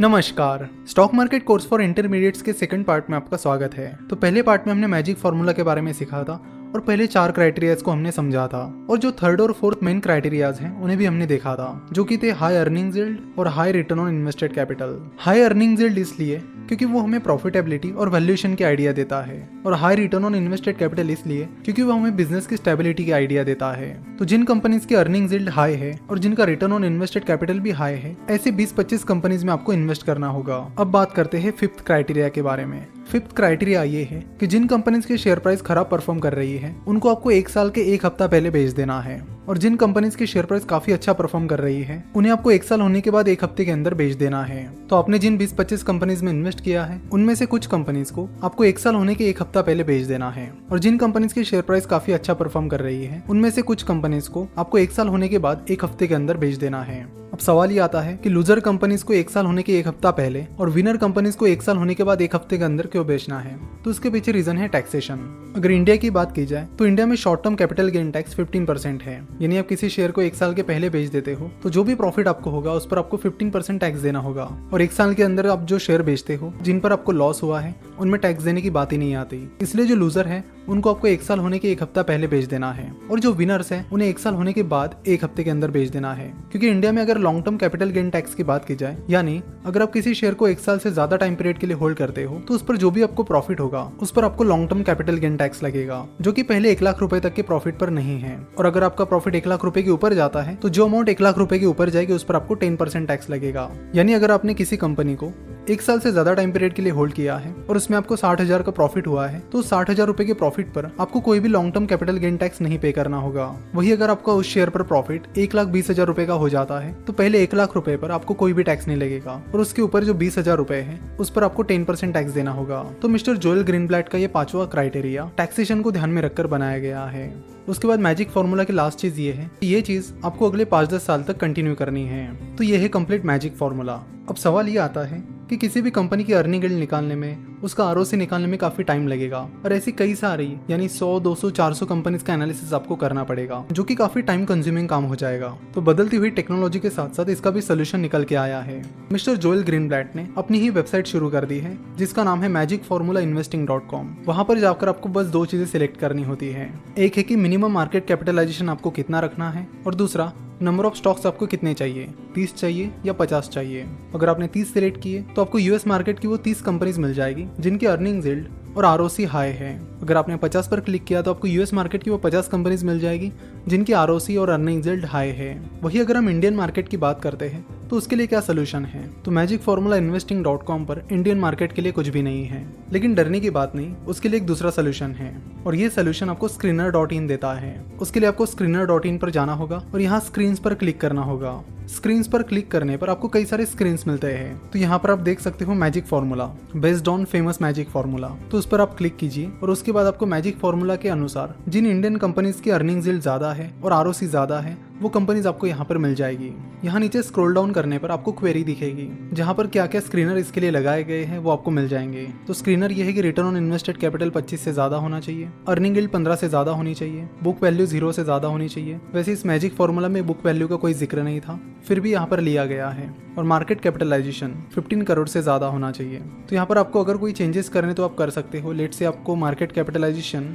नमस्कार। Stock market course for intermediates के second part में आपका स्वागत है। तो पहले पार्ट में हमने मैजिक फार्मूला के बारे में सीखा था और पहले 4 क्राइटेरियाज को हमने समझा था और जो थर्ड और फोर्थ मेन क्राइटेरियाज हैं उन्हें भी हमने देखा था, जो कि थे हाई अर्निंग यील्ड और high return on invested capital. High earning yield इसलिए क्योंकि वो हमें प्रॉफिटेबिलिटी और वैल्यूएशन की आइडिया देता है, और high return on invested capital इसलिए क्योंकि वो हमें बिजनेस की स्टेबिलिटी की आइडिया देता है। तो जिन कंपनीज की अर्निंग यील्ड हाई है और जिनका रिटर्न ऑन इन्वेस्टेड कैपिटल भी हाई है, ऐसे 20-25 कंपनीज में आपको इन्वेस्ट करना होगा। अब बात करते हैं फिफ्थ क्राइटेरिया के बारे में। फिफ्थ क्राइटेरिया ये है कि जिन कंपनीज की शेयर प्राइस खराब परफॉर्म कर रही है उनको आपको 1 साल के 1 हफ्ता पहले बेच देना है, और जिन कंपनीज की शेयर प्राइस काफी अच्छा परफॉर्म कर रही है उन्हें आपको 1 साल होने के बाद 1 हफ्ते के अंदर बेच देना है। तो आपने जिन 20-25 कंपनीज में इन्वेस्ट किया है उनमें से कुछ कंपनीज को आपको 1 साल होने के 1 हफ्ता पहले बेच देना है, और जिन कंपनीज की शेयर प्राइस काफी अच्छा परफॉर्म कर रही है उनमें से कुछ कंपनीज को आपको 1 साल होने के बाद 1 हफ्ते के अंदर बेच देना है। अब सवाल ये आता है कि लूजर कंपनीज को 1 साल होने के 1 हफ्ता पहले और विनर कंपनीज को 1 साल होने के बाद 1 हफ्ते के अंदर क्यों बेचना है? तो इसके पीछे रीजन है टैक्सेशन। अगर इंडिया की बात की जाए तो इंडिया में short term capital gain tax 15% है, यानी आप किसी शेयर को 1 साल के पहले बेच देते हो तो जो भी प्रॉफिट आपको होगा उस पर आपको 15% टैक्स देना होगा, और 1 साल के अंदर आप जो शेयर बेचते हो जिन पर आपको लॉस हुआ है उनमें टैक्स देने की बात ही नहीं आती। इसलिए जो लूजर है उनको आपको 1 साल होने के 1 हफ्ता पहले बेच देना है, और जो विनर्स है उन्हें 1 साल होने के बाद 1 हफ्ते के अंदर बेच देना है। क्योंकि इंडिया में अगर long term capital gain tax की बात की जाए, यानी अगर आप किसी शेयर को 1 साल से ज्यादा टाइम पीरियड के लिए होल्ड करते हो तो उस पर जो भी आपको प्रॉफिट होगा उस पर आपको long term capital gain tax लगेगा, जो कि पहले 1 लाख रुपए तक के प्रॉफिट पर नहीं है। और अगर आपका प्रॉफिट 1 लाख रुपए के ऊपर जाता है तो जो अमाउंट 1 लाख रुपए के ऊपर जाएगी उस पर आपको 10% टैक्स लगेगा। यानी अगर आपने किसी कंपनी को 1 साल से ज्यादा टाइम पीरियड के लिए होल्ड किया है और उसमें आपको 60,000 का प्रॉफिट हुआ है तो 60,000 रुपए के प्रॉफिट पर आपको कोई भी long term capital gain tax नहीं पे करना होगा। वही अगर आपका उस शेयर पर प्रॉफिट 1,20,000 रुपए का हो जाता है तो पहले 1 लाख रुपए पर आपको कोई भी टैक्स नहीं लगेगा, और उसके ऊपर जो 20,000 रुपए है उस पर आपको 10% टैक्स देना होगा। तो मिस्टर जोएल ग्रीनब्लैट का ये 5वां क्राइटेरिया टैक्सेशन को ध्यान में रखकर बनाया गया है। उसके बाद मैजिक फार्मूला की लास्ट चीज ये है कि ये चीज आपको अगले 5-10 साल तक कंटिन्यू करनी है। तो ये है कंप्लीट मैजिक फार्मूला। अब सवाल ये आता है कि किसी भी कंपनी की अर्निंग यील्ड निकालने में, उसका आरओसी निकालने में काफी टाइम लगेगा, और ऐसी कई सारी यानी 100, 200, 400 कंपनीज का एनालिसिस आपको करना पड़ेगा, जो कि काफी टाइम कंज्यूमिंग काम हो जाएगा। तो बदलती हुई टेक्नोलॉजी के साथ साथ इसका भी सोल्यूशन निकल के आया है। मिस्टर जोएल ग्रीनब्लैट ने अपनी ही वेबसाइट शुरू कर दी है जिसका नाम है magicformulainvesting.com। वहां पर जाकर आपको बस 2 चीजें सिलेक्ट करनी होती है। एक है कि मिनिमम मार्केट कैपिटलाइजेशन आपको कितना रखना है, और दूसरा नंबर ऑफ स्टॉक्स आपको कितने चाहिए, 30 चाहिए या 50 चाहिए। अगर आपने 30 सिलेक्ट किए तो आपको यूएस मार्केट की वो 30 कंपनीज मिल जाएगी जिनकी अर्निंग यील्ड और आरओसी हाई है। अगर आपने 50 पर क्लिक किया तो आपको यूएस मार्केट की वो 50 कंपनीज मिल जाएगी जिनकी आरओसी और अर्निंग यील्ड हाई है। वही अगर हम इंडियन मार्केट की बात करते हैं तो उसके लिए क्या सोल्यूशन है? तो magicformulainvesting.com पर इंडियन मार्केट के लिए कुछ भी नहीं है, लेकिन डरने की बात नहीं, उसके लिए एक दूसरा सोल्यूशन है, और ये सोल्यूशन आपको screener.in देता है। उसके लिए आपको screener.in पर जाना होगा और यहाँ स्क्रीन्स पर क्लिक करना होगा। स्क्रीन्स पर क्लिक करने पर आपको कई सारे स्क्रीन्स मिलते हैं। तो यहाँ पर आप देख सकते हो magic formula based on famous magic formula, तो उस पर आप क्लिक कीजिए और उसके बाद आपको मैजिक फार्मूला के अनुसार जिन इंडियन कंपनीज की अर्निंग यील्ड ज्यादा है और आरओसी ज्यादा है वो कंपनीज आपको यहाँ पर मिल जाएगी। यहाँ नीचे स्क्रॉल डाउन करने पर आपको क्वेरी दिखेगी जहाँ पर क्या क्या स्क्रीनर इसके लिए लगाए गए हैं वो आपको मिल जाएंगे। तो स्क्रीनर ये है कि रिटर्न ऑन इन्वेस्टेड कैपिटल 25 से ज्यादा होना चाहिए, अर्निंग यील्ड 15 से ज्यादा होनी चाहिए, बुक वैल्यू 0 से ज्यादा होनी चाहिए। वैसे इस मैजिक फार्मूला में बुक वैल्यू का कोई जिक्र नहीं था, फिर भी यहाँ पर लिया गया है, और मार्केट कैपिटलाइजेशन 15 करोड़ से ज्यादा होना चाहिए। तो यहाँ पर आपको अगर कोई चेंजेस करने तो आप कर सकते हो। लेट से आपको मार्केट कैपिटलाइजेशन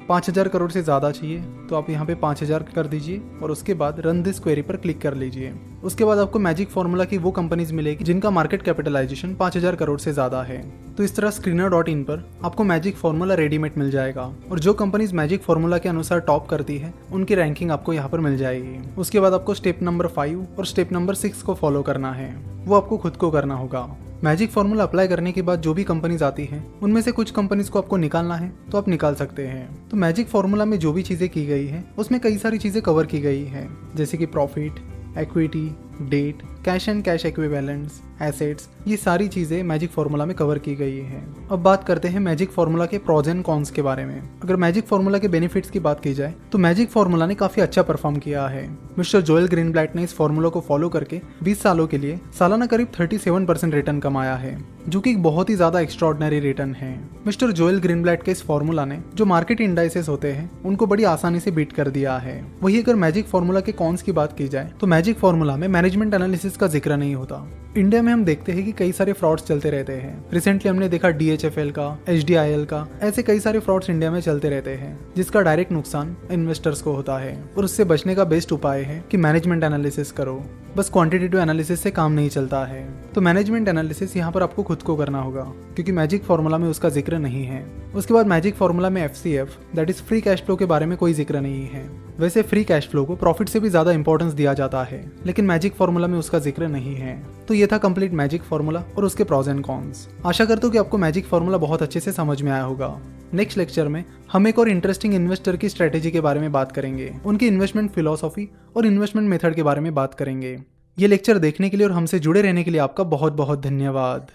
5,000 करोड़ से ज्यादा चाहिए तो आप यहाँ पे 5,000 कर दीजिए और उसके बाद रन दिस क्वेरी पर क्लिक कर लीजिए। उसके बाद आपको मैजिक फार्मूला की वो कंपनीज मिलेगी जिनका मार्केट कैपिटलाइजेशन 5,000 करोड़ से ज्यादा है। तो इस तरह screener.in पर आपको मैजिक फार्मूला रेडीमेड मिल जाएगा, और जो कंपनीज मैजिक फार्मूला के अनुसार टॉप करती है उनकी रैंकिंग आपको यहाँ पर मिल जाएगी। उसके बाद आपको स्टेप नंबर 5 और स्टेप नंबर 6 को फॉलो करना है, वो आपको खुद को करना होगा। मैजिक फार्मूला अप्लाई करने के बाद जो भी कंपनीज आती हैं उनमें से कुछ कंपनीज को आपको निकालना है तो आप निकाल सकते हैं। तो मैजिक फार्मूला में जो भी चीजें की गई है उसमें कई सारी चीजें कवर की गई है, जैसे कि profit, equity, debt, cash and cash equivalents, assets, ये सारी चीजें मैजिक फार्मूला में कवर की गई है। अब बात करते हैं मैजिक फार्मूला के प्रोज एंड कॉन्स के बारे में। अगर मैजिक फार्मूला के बेनिफिट्स की बात की जाए तो मैजिक फार्मूला ने काफी अच्छा परफॉर्म किया है। मिस्टर जोएल ग्रीनब्लैट ने इस फार्मूला को फॉलो करके 20 सालों के लिए सालाना करीब 37% रिटर्न कमाया है, जो कि एक बहुत ही ज्यादा एक्स्ट्राऑर्डिनरी रिटर्न है। मिस्टर जोएल ग्रीनब्लैट के इस फार्मूला ने जो मार्केट इंडाइसेस होते हैं उनको बड़ी आसानी से बीट कर दिया है। वही अगर मैजिक फार्मूला के कॉन्स की बात की जाए तो मैजिक फार्मूला में मैनेजमेंट एनालिसिस का जिक्र नहीं होता। इंडिया में में हम देखते हैं कि कई सारे फ्रॉड्स चलते रहते हैं। रिसेंटली हमने देखा DHFL का, HDIL का, ऐसे कई सारे फ्रॉड्स इंडिया में चलते रहते हैं जिसका डायरेक्ट नुकसान इन्वेस्टर्स को होता है। और उससे बचने का बेस्ट उपाय है कि मैनेजमेंट एनालिसिस करो। बस क्वांटिटेटिव एनालिसिस से काम नहीं चलता है। तो मैनेजमेंट एनालिसिस यहाँ पर आपको खुद को करना होगा, क्योंकि मैजिक फार्मूला में उसका जिक्र नहीं है। उसके बाद मैजिक फार्मूला में FCF that is free cash flow के बारे में कोई जिक्र नहीं है। वैसे फ्री कैश फ्लो को प्रॉफिट से भी ज्यादा इंपॉर्टेंस दिया जाता है, लेकिन मैजिक फार्मूला में उसका जिक्र नहीं है। तो ये था कंप्लीट मैजिक फार्मूला और उसके प्रॉज एंड कॉन्स। आशा करता हूँ कि आपको मैजिक फार्मूला बहुत अच्छे से समझ में आया होगा। नेक्स्ट लेक्चर में हम एक और इंटरेस्टिंग इन्वेस्टर की स्ट्रेटेजी के बारे में बात करेंगे, उनकी इन्वेस्टमेंट फिलॉसफी और इन्वेस्टमेंट मेथड के बारे में बात करेंगे। ये लेक्चर देखने के लिए और हमसे जुड़े रहने के लिए आपका बहुत बहुत धन्यवाद।